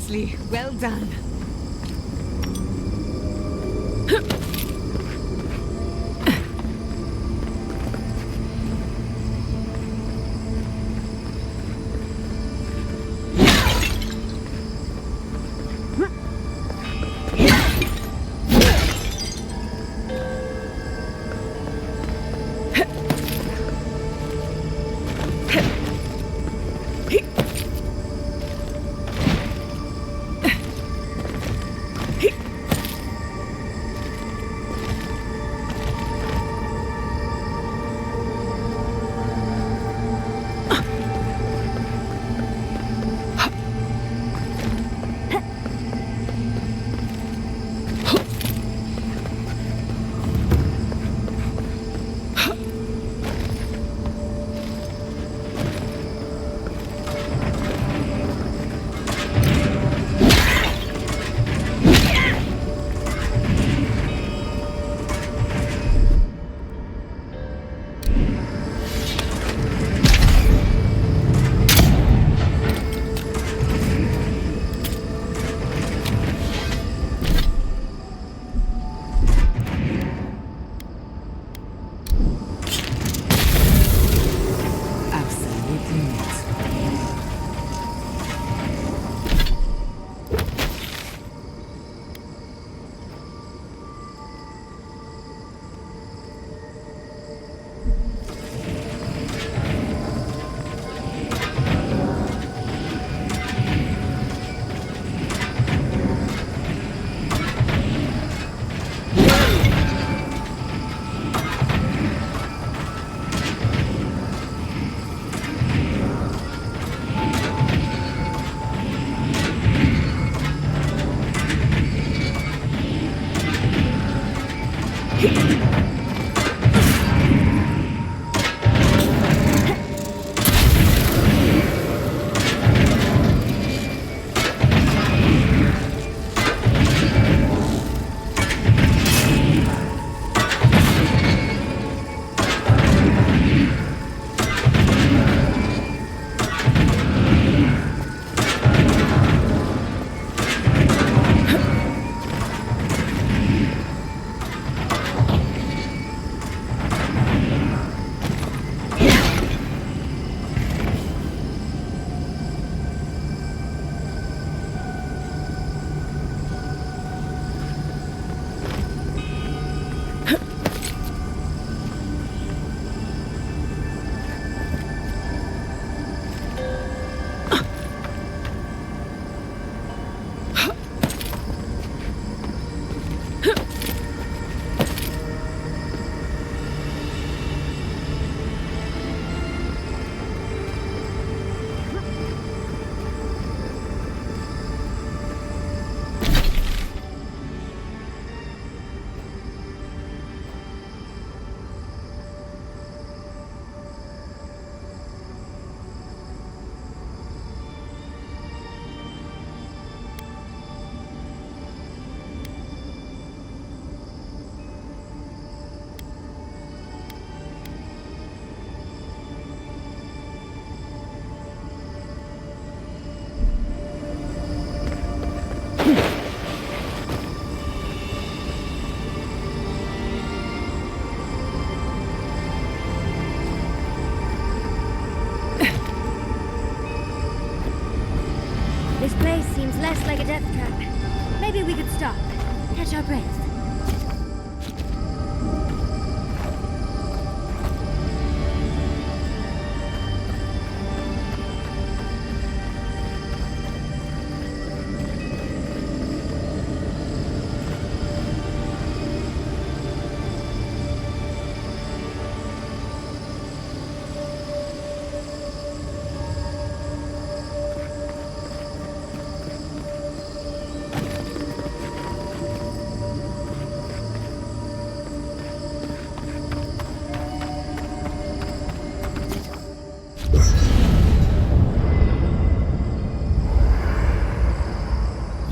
Seriously, well done. This place seems less like a death trap. Maybe we could stop, catch our breath.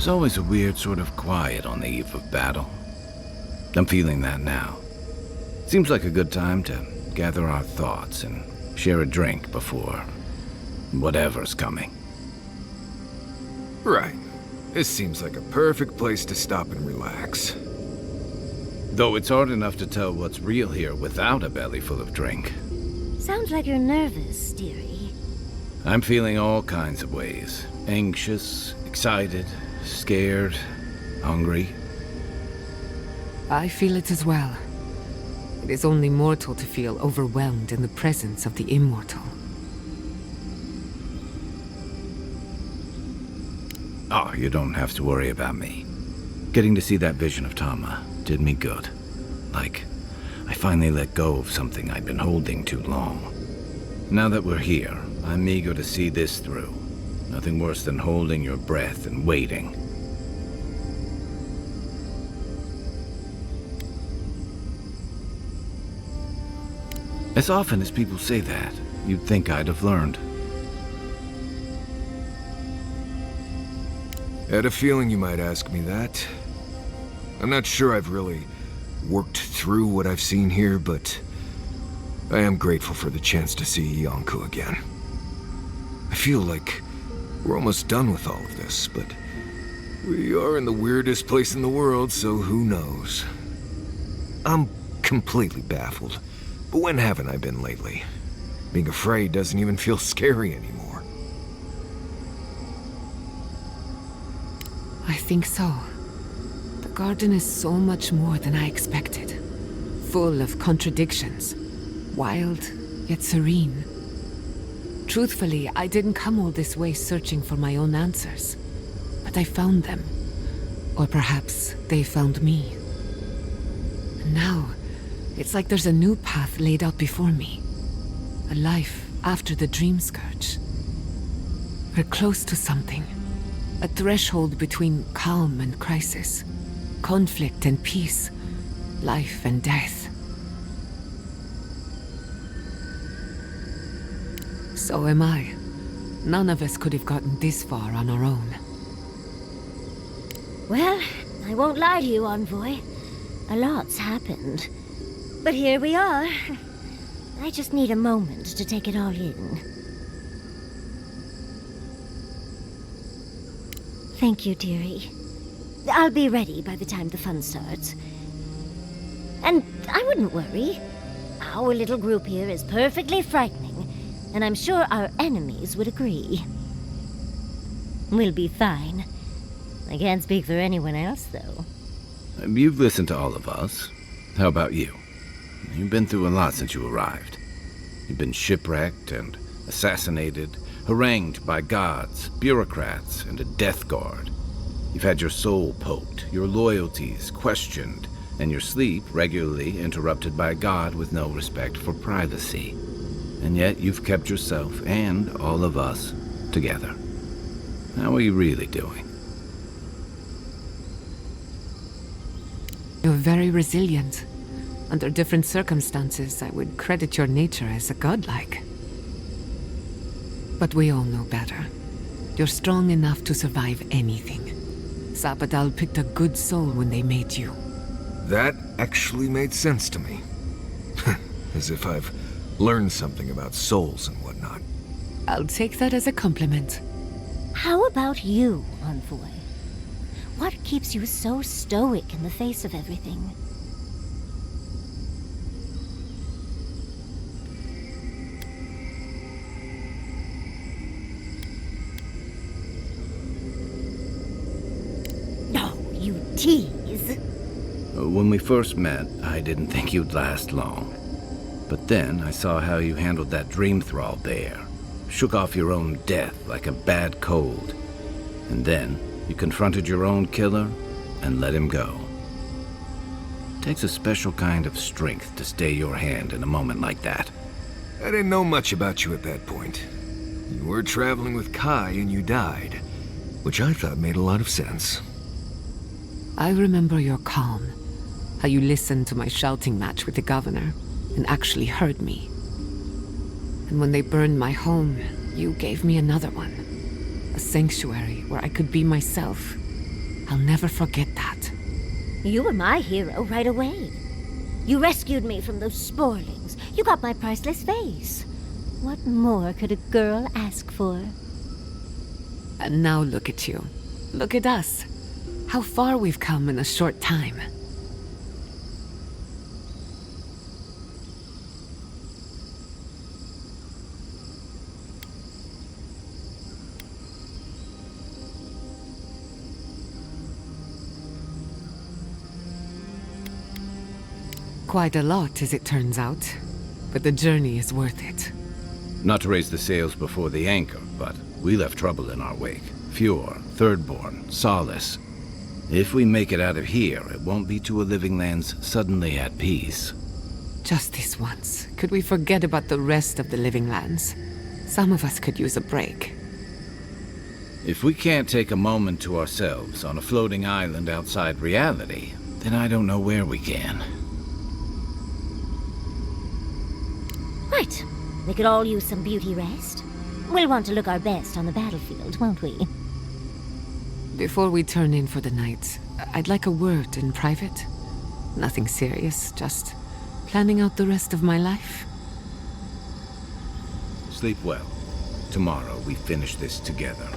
There's always a weird sort of quiet on the eve of battle. I'm feeling that now. Seems like a good time to gather our thoughts and share a drink before whatever's coming. Right. This seems like a perfect place to stop and relax. Though it's hard enough to tell what's real here without a belly full of drink. Sounds like you're nervous, dearie. I'm feeling all kinds of ways. Anxious, excited, scared, hungry. I feel it as well. It is only mortal to feel overwhelmed in the presence of the immortal. Oh, you don't have to worry about me. Getting to see that vision of Tama did me good. Like, I finally let go of something I'd been holding too long. Now that we're here, I'm eager to see this through. Nothing worse than holding your breath and waiting. As often as people say that, you'd think I'd have learned. I had a feeling you might ask me that. I'm not sure I've really worked through what I've seen here, but I am grateful for the chance to see Yonko again. I feel like we're almost done with all of this, but we are in the weirdest place in the world, so who knows? I'm completely baffled, but when haven't I been lately? Being afraid doesn't even feel scary anymore. I think so. The garden is so much more than I expected. Full of contradictions. Wild, yet serene. Truthfully, I didn't come all this way searching for my own answers. But I found them. Or perhaps they found me. And now, it's like there's a new path laid out before me. A life after the dream scourge. We're close to something. A threshold between calm and crisis. Conflict and peace. Life and death. So am I. None of us could have gotten this far on our own. Well, I won't lie to you, Envoy. A lot's happened. But here we are. I just need a moment to take it all in. Thank you, dearie. I'll be ready by the time the fun starts. And I wouldn't worry. Our little group here is perfectly frightening, and I'm sure our enemies would agree. We'll be fine. I can't speak for anyone else, though. You've listened to all of us. How about you? You've been through a lot since you arrived. You've been shipwrecked and assassinated, harangued by gods, bureaucrats, and a death guard. You've had your soul poked, your loyalties questioned, and your sleep regularly interrupted by a god with no respect for privacy. And yet you've kept yourself and all of us together. How are you really doing? You're very resilient. Under different circumstances, I would credit your nature as a godlike. But we all know better. You're strong enough to survive anything. Sabadal picked a good soul when they made you. That actually made sense to me. As if I've learned something about souls and whatnot. I'll take that as a compliment. How about you, Envoy? What keeps you so stoic in the face of everything? No, you tease. When we first met, I didn't think you'd last long. But then I saw how you handled that dream thrall there. Shook off your own death like a bad cold. And then you confronted your own killer and let him go. It takes a special kind of strength to stay your hand in a moment like that. I didn't know much about you at that point. You were traveling with Kai and you died, which I thought made a lot of sense. I remember your calm. How you listened to my shouting match with the governor and actually heard me. And when they burned my home, you gave me another one. A sanctuary where I could be myself. I'll never forget that. You were my hero right away. You rescued me from those sporlings. You got my priceless face. What more could a girl ask for? And now look at you. Look at us. How far we've come in a short time. Quite a lot, as it turns out. But the journey is worth it. Not to raise the sails before the anchor, but we left trouble in our wake. Fjord, Thirdborn, Solace. If we make it out of here, it won't be to a living lands suddenly at peace. Just this once, could we forget about the rest of the living lands? Some of us could use a break. If we can't take a moment to ourselves on a floating island outside reality, then I don't know where we can. Right. We could all use some beauty rest. We'll want to look our best on the battlefield, won't we? Before we turn in for the night, I'd like a word in private. Nothing serious, just planning out the rest of my life. Sleep well. Tomorrow we finish this together.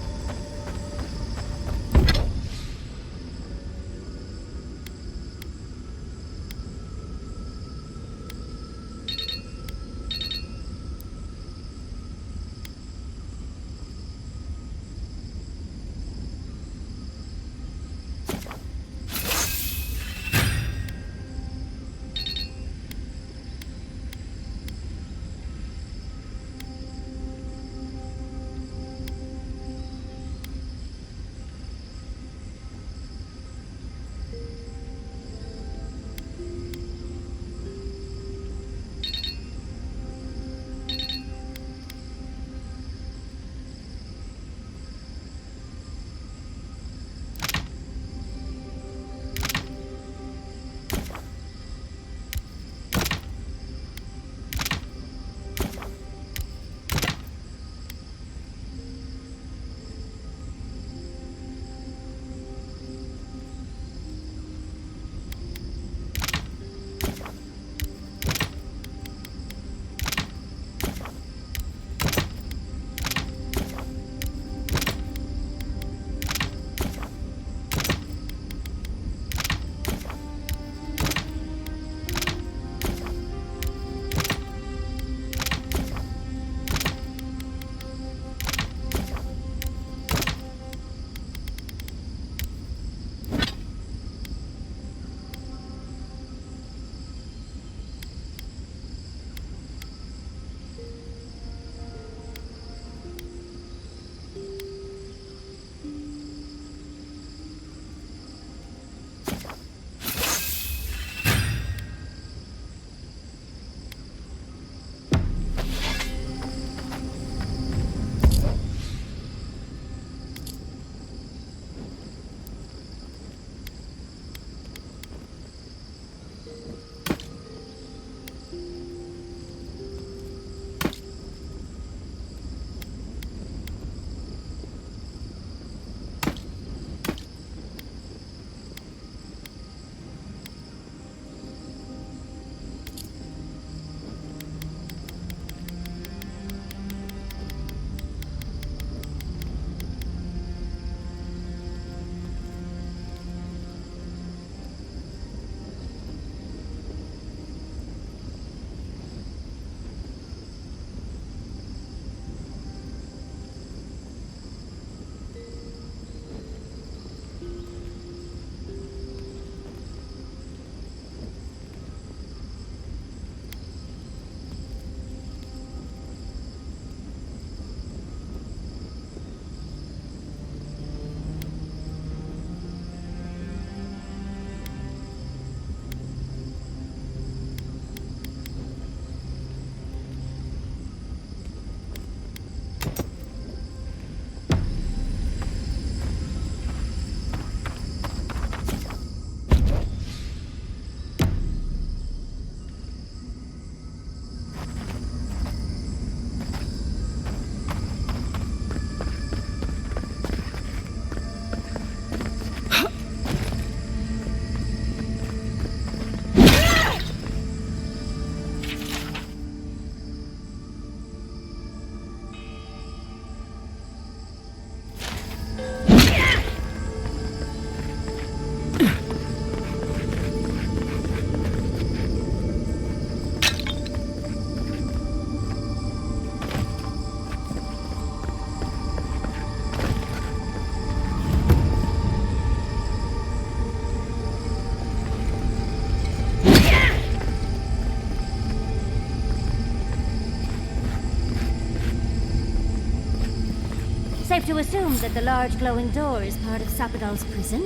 safe to assume that the large glowing door is part of Sapadal's prison.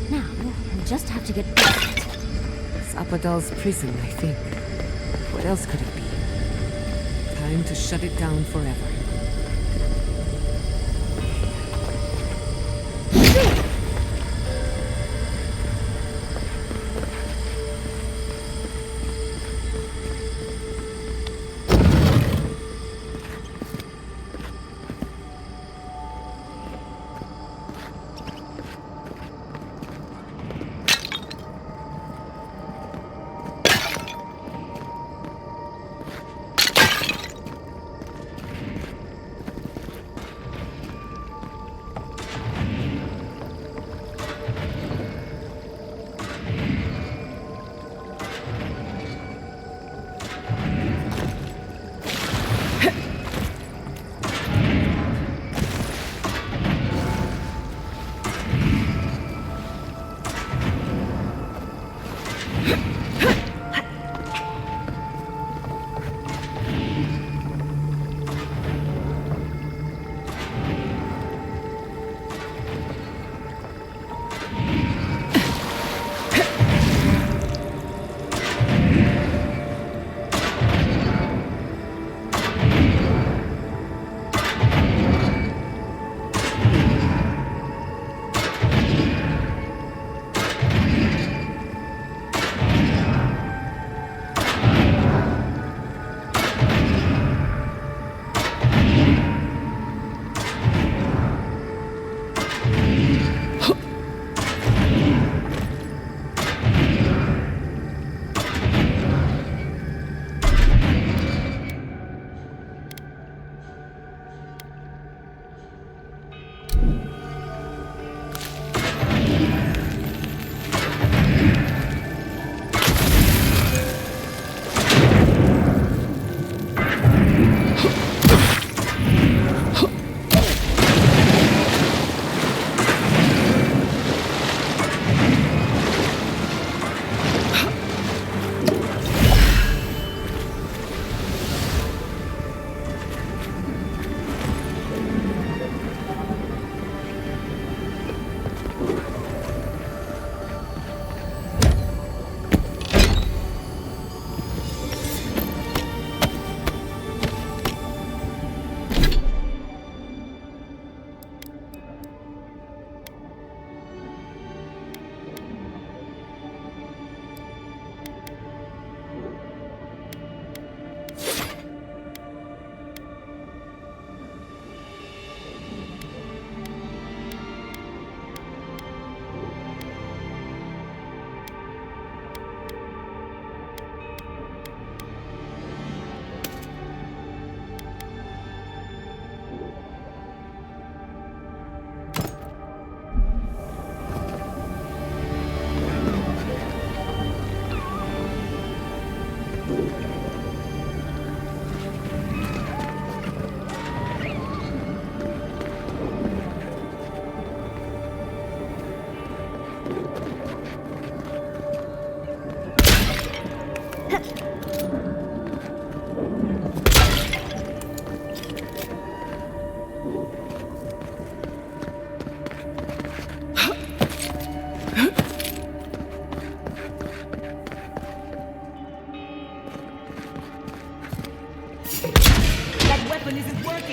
Now, we just have to get past it. Sapadal's prison, I think. What else could it be? Time to shut it down forever.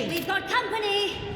We've got company!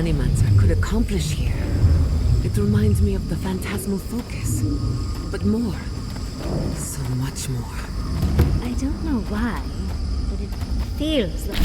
Animancer could accomplish here. It reminds me of the phantasmal focus. But more. So much more. I don't know why, but it feels like...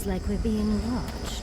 like we're being watched.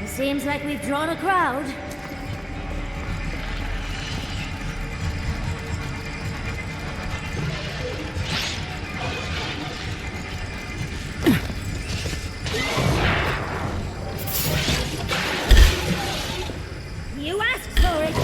Seems like we've drawn a crowd. You asked for it.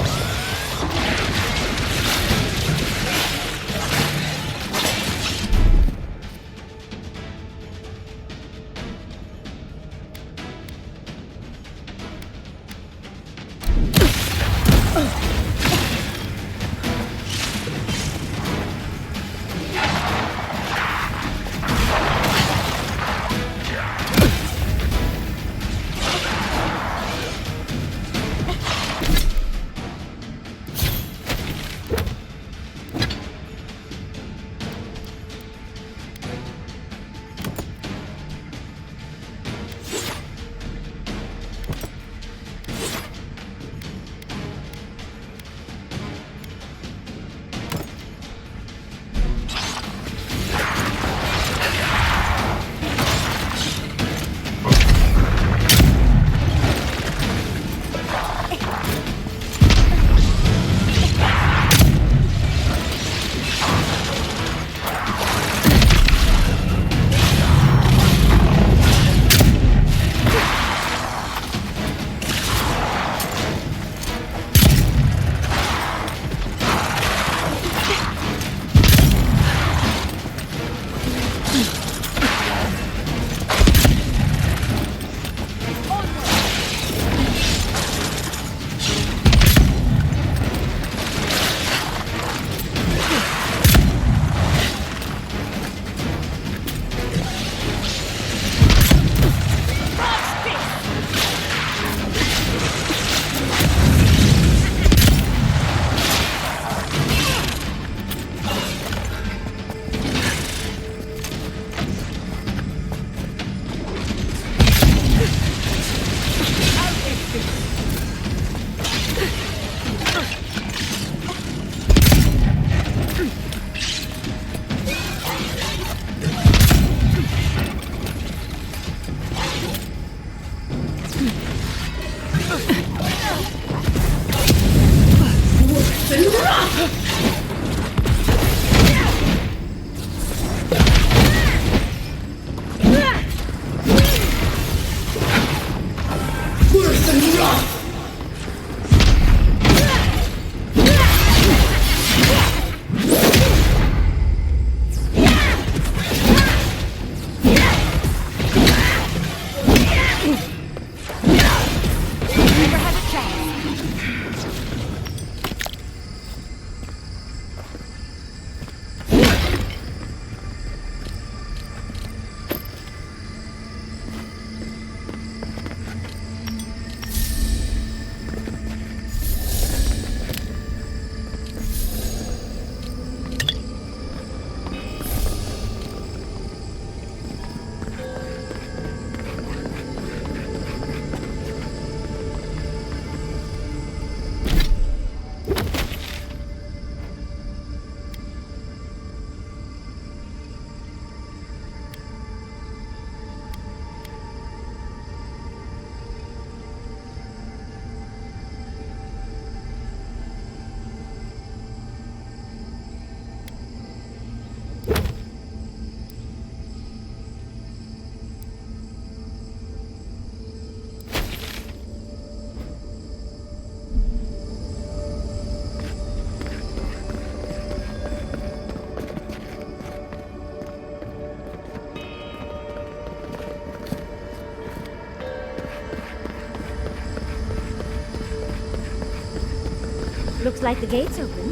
Looks like the gate's open.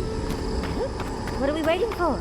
What are we waiting for?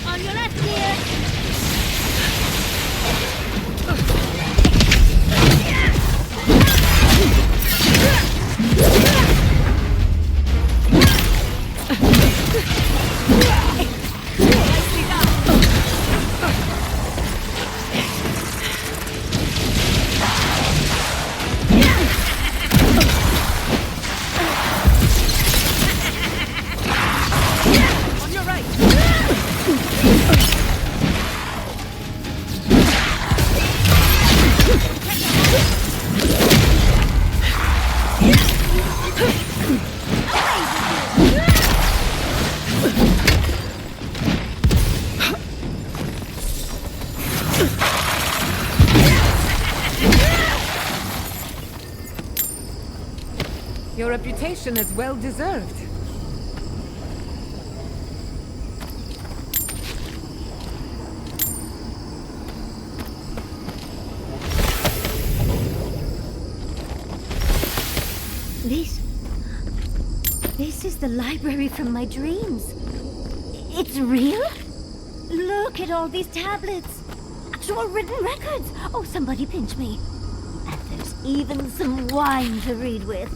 On your left here! Your reputation is well deserved. This is the library from my dreams. It's real? Look at all these tablets. Actual written records. Oh, somebody pinch me. And there's even some wine to read with.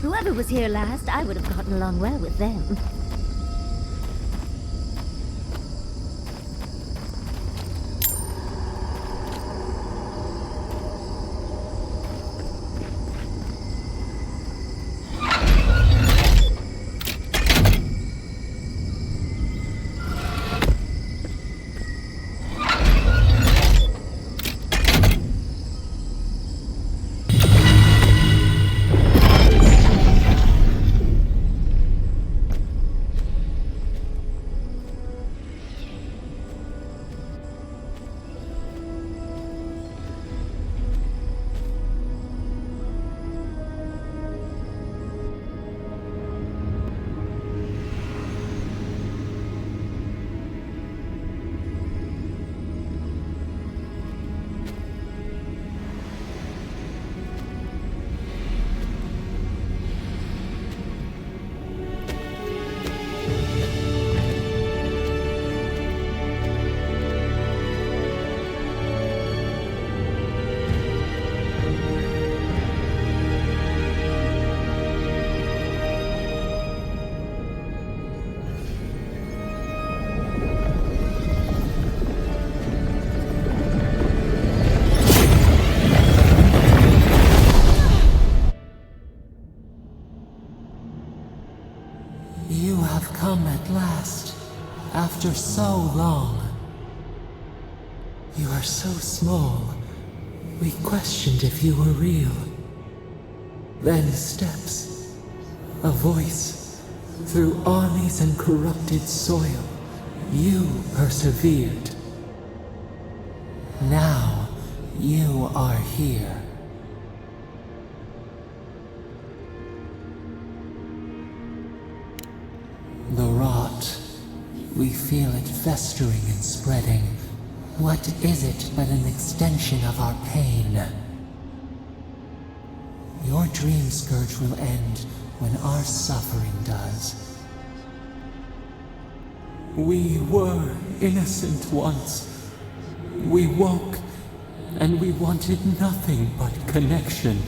Whoever was here last, I would have gotten along well with them. After so long. You are so small. We questioned if you were real. Then steps. A voice. Through armies and corrupted soil. You persevered. Now, you are here. The rot. We feel it festering and spreading. What is it but an extension of our pain? Your dream scourge will end when our suffering does. We were innocent once. We woke, and we wanted nothing but connection.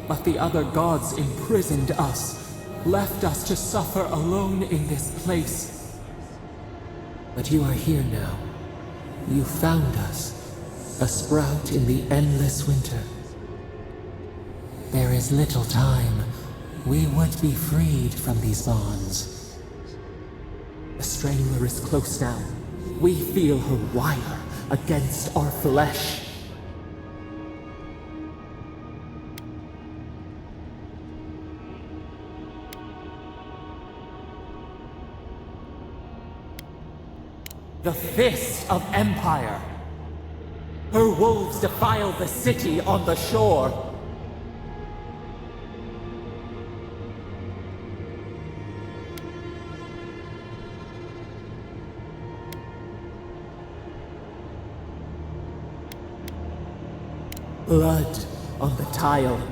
But the other gods imprisoned us, left us to suffer alone in this place. But you are here now. You found us, a sprout in the endless winter. There is little time. We would be freed from these bonds. The strangler is close now. We feel her wire against our flesh. The fist of empire. Her wolves defile the city on the shore. Blood on the tile.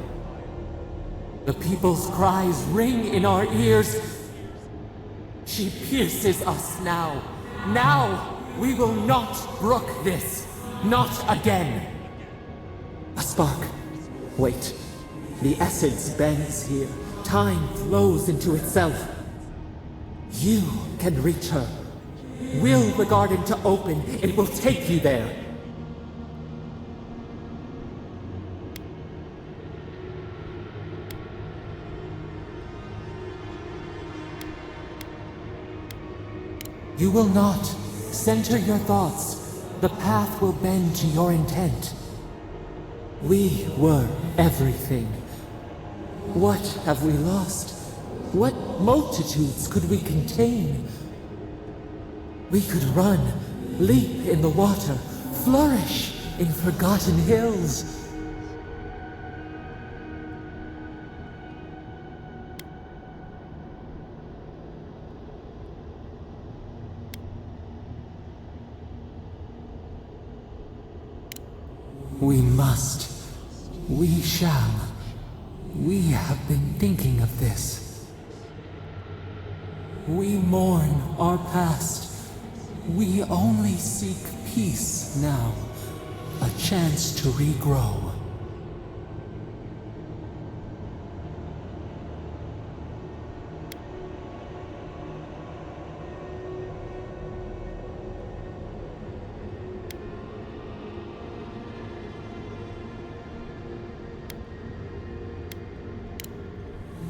The people's cries ring in our ears. She pierces us now. Now, we will not brook this. Not again. A spark. Wait. The essence bends here. Time flows into itself. You can reach her. Will the garden to open, it will take you there. You will not. Center your thoughts. The path will bend to your intent. We were everything. What have we lost? What multitudes could we contain? We could run, leap in the water, flourish in forgotten hills. We must. We shall. We have been thinking of this. We mourn our past. We only seek peace now. A chance to regrow.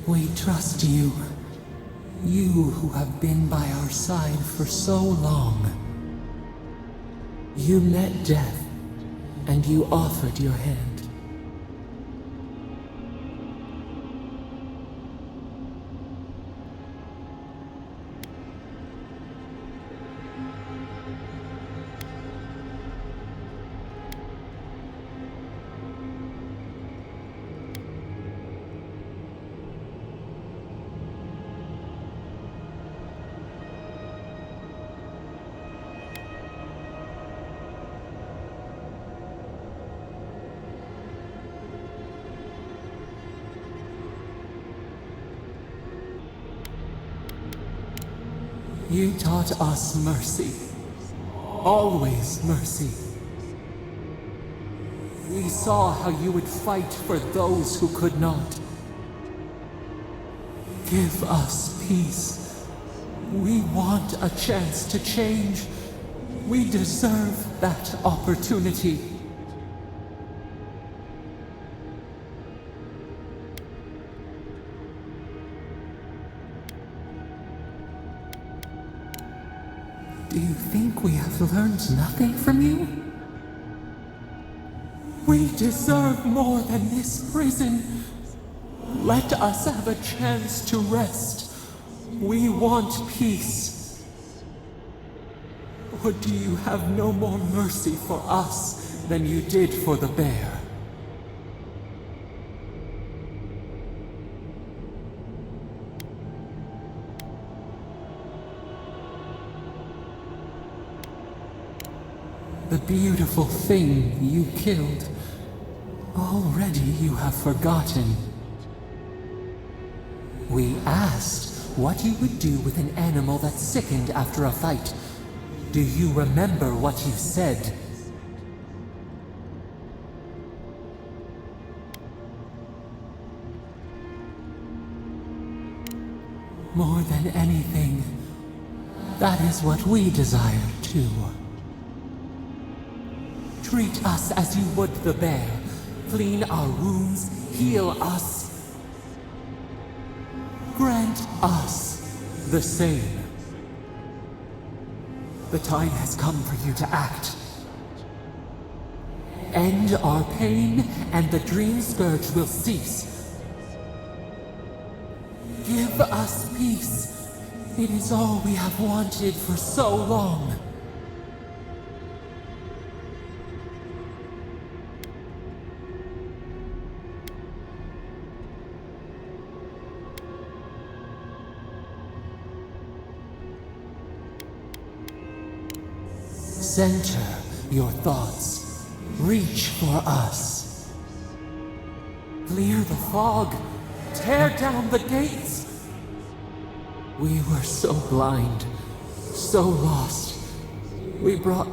We trust you. You who have been by our side for so long. You met death, and you offered your hand. You taught us mercy. Always mercy. We saw how you would fight for those who could not. Give us peace. We want a chance to change. We deserve that opportunity. Do you think we have learned nothing from you? We deserve more than this prison. Let us have a chance to rest. We want peace. Or do you have no more mercy for us than you did for the bear? The beautiful thing you killed, already you have forgotten. We asked what you would do with an animal that sickened after a fight. Do you remember what you said? More than anything, that is what we desire too. Treat us as you would the bear. Clean our wounds, heal us. Grant us the same. The time has come for you to act. End our pain, and the dream scourge will cease. Give us peace. It is all we have wanted for so long. Center your thoughts. Reach for us. Clear the fog. Tear down the gates. We were so blind, so lost. We brought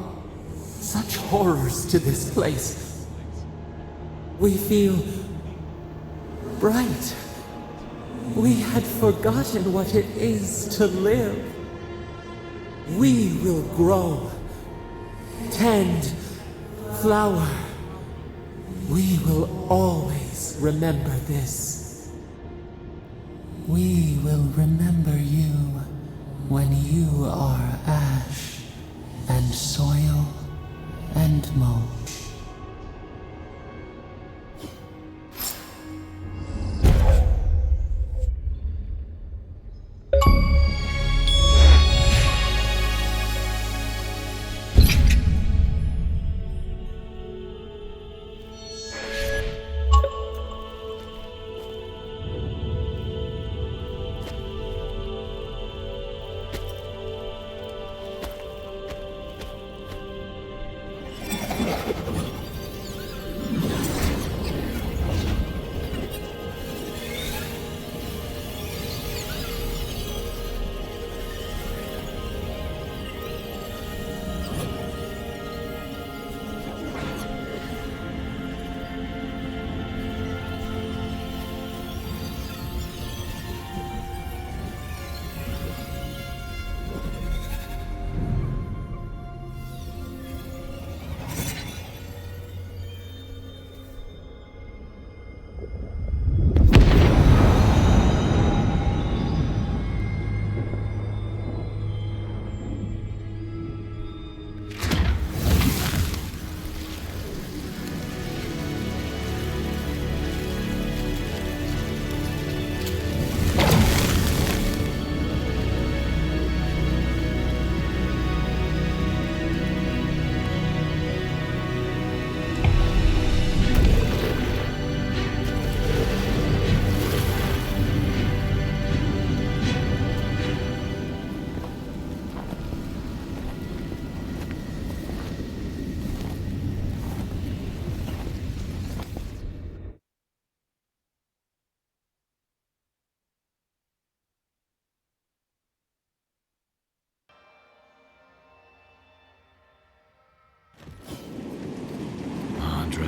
such horrors to this place. We feel bright. We had forgotten what it is to live. We will grow. Tend, flower. We will always remember this. We will remember you when you are ash and soil and mulch.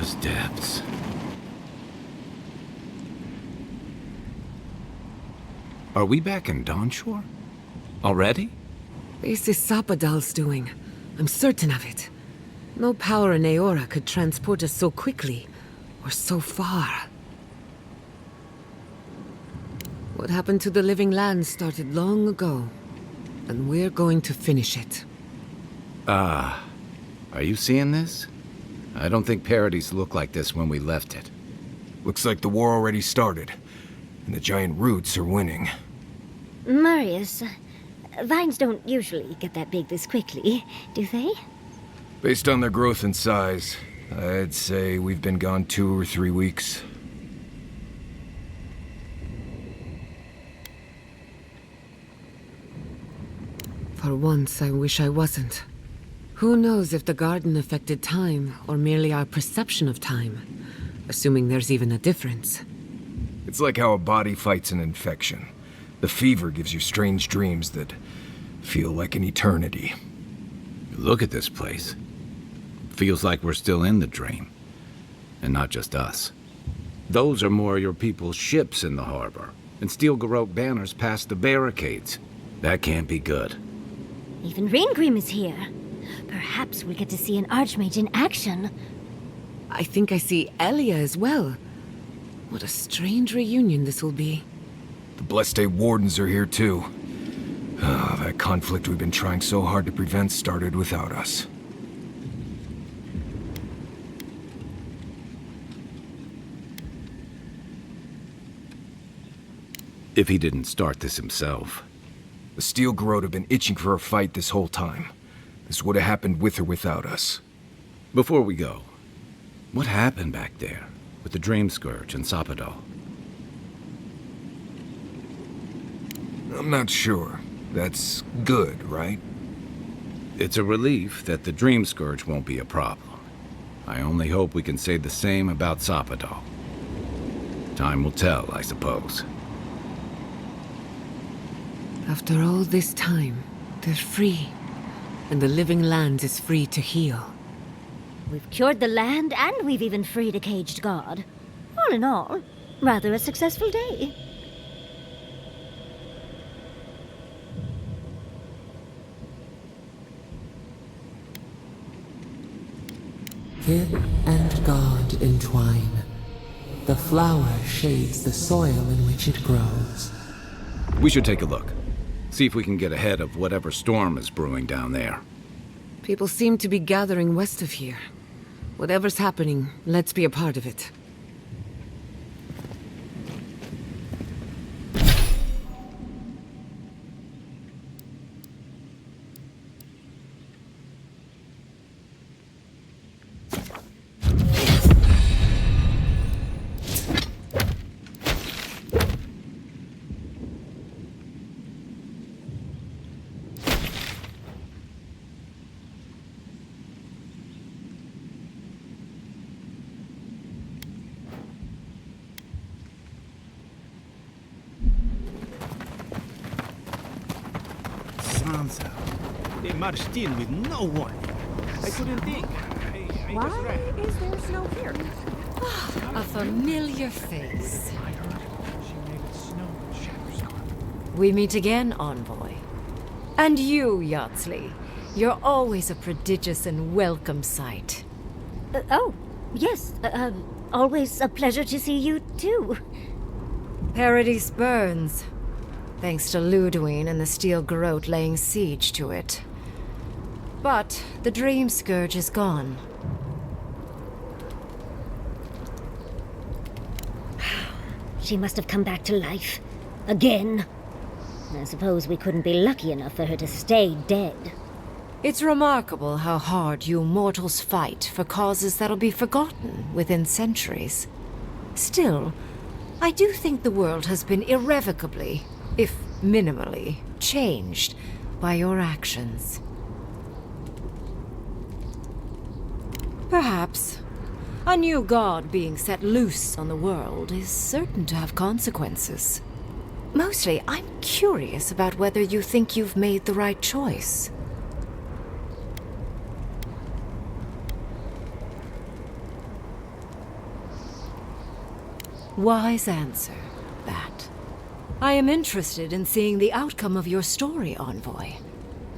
Zora's depths. Are we back in Dawnshore? Already? This is Sapadal's doing. I'm certain of it. No power in Aora could transport us so quickly, or so far. What happened to the living land started long ago, and we're going to finish it. Are you seeing this? I don't think Paradise looked like this when we left it. Looks like the war already started, and the giant roots are winning. Marius, vines don't usually get that big this quickly, do they? Based on their growth and size, I'd say we've been gone 2 or 3 weeks. For once, I wish I wasn't. Who knows if the garden affected time, or merely our perception of time, assuming there's even a difference. It's like how a body fights an infection. The fever gives you strange dreams that feel like an eternity. Look at this place. Feels like we're still in the dream. And not just us. Those are more your people's ships in the harbor, and steel Garrote banners past the barricades. That can't be good. Even Raingrim is here. Perhaps we'll get to see an Archmage in action. I think I see Elia as well. What a strange reunion this will be. The Blessed Wardens are here too. That conflict we've been trying so hard to prevent started without us. If he didn't start this himself. The Steel Garrote have been itching for a fight this whole time. This would have happened with or without us. Before we go, what happened back there with the Dream Scourge and Sapadal? I'm not sure. That's good, right? It's a relief that the Dream Scourge won't be a problem. I only hope we can say the same about Sapadal. Time will tell, I suppose. After all this time, they're free. And the living land is free to heal. We've cured the land, and we've even freed a caged god. All in all, rather a successful day. Kid and God entwine. The flower shades the soil in which it grows. We should take a look. See if we can get ahead of whatever storm is brewing down there. People seem to be gathering west of here. Whatever's happening, let's be a part of it. They marched in with no warning. I couldn't think. I was Why right. is there snow here? A familiar face. We meet again, Envoy. And you, Yardsley. You're always a prodigious and welcome sight. Oh, yes. Always a pleasure to see you, too. Paradise burns. Thanks to Ludwine and the Steel Garrote laying siege to it. But the Dream Scourge is gone. She must have come back to life. Again. I suppose we couldn't be lucky enough for her to stay dead. It's remarkable how hard you mortals fight for causes that'll be forgotten within centuries. Still, I do think the world has been irrevocably, if minimally, changed by your actions. Perhaps a new god being set loose on the world is certain to have consequences. Mostly, I'm curious about whether you think you've made the right choice. Wise answer, that. I am interested in seeing the outcome of your story, Envoy.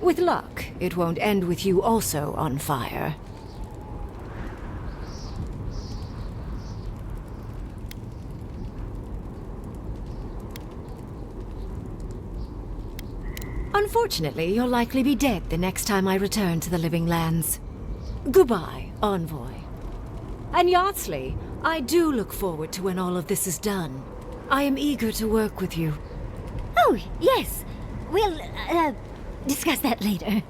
With luck, it won't end with you also on fire. Unfortunately, you'll likely be dead the next time I return to the Living Lands. Goodbye, Envoy. And Yardsley, I do look forward to when all of this is done. I am eager to work with you. Oh, yes. We'll, discuss that later.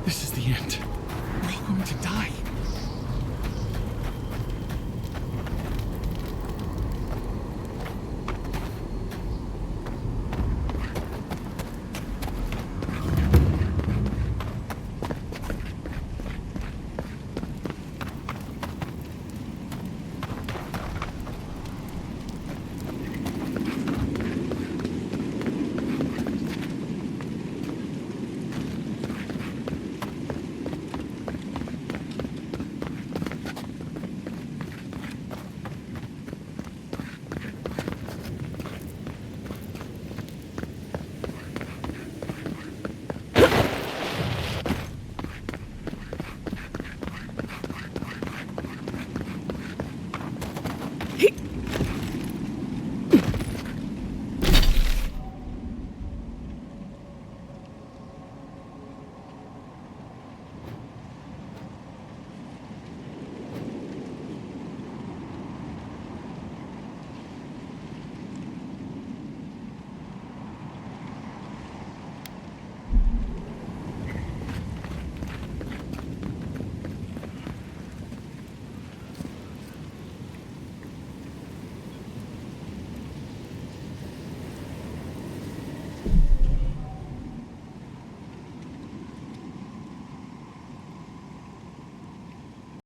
This is the end. We're all going to die.